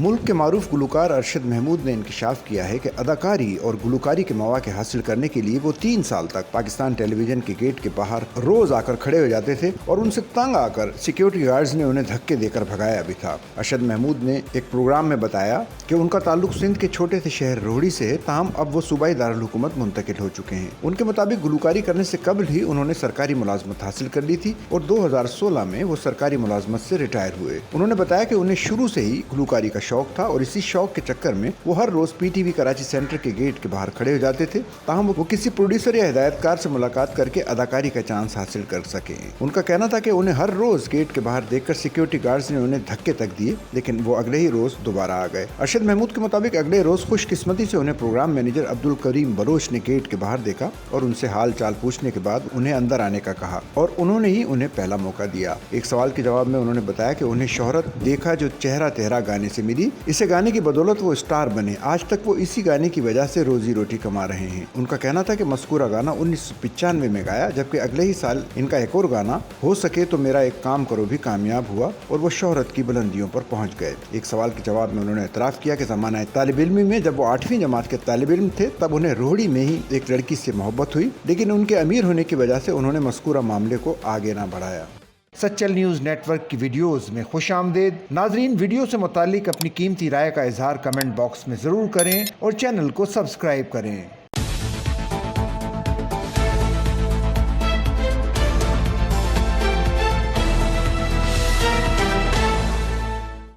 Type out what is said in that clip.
मुल्क के मारूफ गुलकार अरशद महमूद ने इंकशाफ किया है कि अदाकारी और गुलकारी के मौके हासिल करने के लिए वो 3 साल तक पाकिस्तान टेलीविजन के गेट के बाहर रोज आकर खड़े हो जाते थे और उनसे तंग आकर सिक्योरिटी गार्ड्स ने उन्हें धक्के देकर भगाया भी था। अरशद महमूद ने एक प्रोग्राम में बताया कि उनका ताल्लुक सिंध के छोटे से शहर रोहड़ी से है, ताहम अब वो सूबाई दारुल हुकूमत मुंतकिल हो चुके हैं। उनके मुताबिक गुलकारी करने से कबल ही उन्होंने सरकारी मुलाजमत हासिल कर ली थी और 2016 में वो सरकारी मुलाजमत से रिटायर हुए। उन्होंने बताया कि उन्हें शुरू से ही गुलकारी का शौक था और इसी शौक के चक्कर में वो हर रोज पीटीवी कराची सेंटर के गेट के बाहर खड़े हो जाते थे, ताहम वो किसी प्रोड्यूसर या हिदायतकार से मुलाकात करके अदाकारी का चांस हासिल कर सके। उनका कहना था कि उन्हें हर रोज गेट के बाहर देखकर सिक्योरिटी गार्ड्स ने उन्हें धक्के तक दिए, लेकिन वो अगले ही रोज दोबारा आ गए। अरशद महमूद के मुताबिक अगले रोज खुशकिस्मती से उन्हें programme manager Abdul Karim Bloch ने गेट के बाहर देखा और उनसे हाल चाल पूछने के बाद उन्हें अंदर आने का कहा और उन्होंने ही उन्हें पहला मौका दिया। एक सवाल के जवाब में उन्होंने बताया कि उन्हें शोहरत देखा जो चेहरा तेहरा गाने से मिली, इसे गाने की बदौलत वो स्टार बने। आज तक वो इसी गाने की वजह से रोजी रोटी कमा रहे हैं। उनका कहना था कि मज़कूरा गाना 1995 में गाया, जबकि अगले ही साल इनका एक और गाना हो सके तो मेरा एक काम करो भी कामयाब हुआ और वो शोहरत की बुलंदियों पर पहुंच गए। एक सवाल के जवाब में उन्होंने एतराफ़ किया कि ज़माना तालिब इल्मी में जब वो 8वीं जमात के तालिब इल्म थे तब उन्हें रोहड़ी में ही एक लड़की से मोहब्बत हुई, लेकिन उनके अमीर होने की वजह से उन्होंने मज़कूरा मामले को आगे ना बढ़ाया। सच्चल न्यूज़ नेटवर्क की वीडियोस में खुश आमदेद। नाजरीन, वीडियो से मुतालिक अपनी कीमती राय का इजहार कमेंट बॉक्स में ज़रूर करें और चैनल को सब्सक्राइब करें।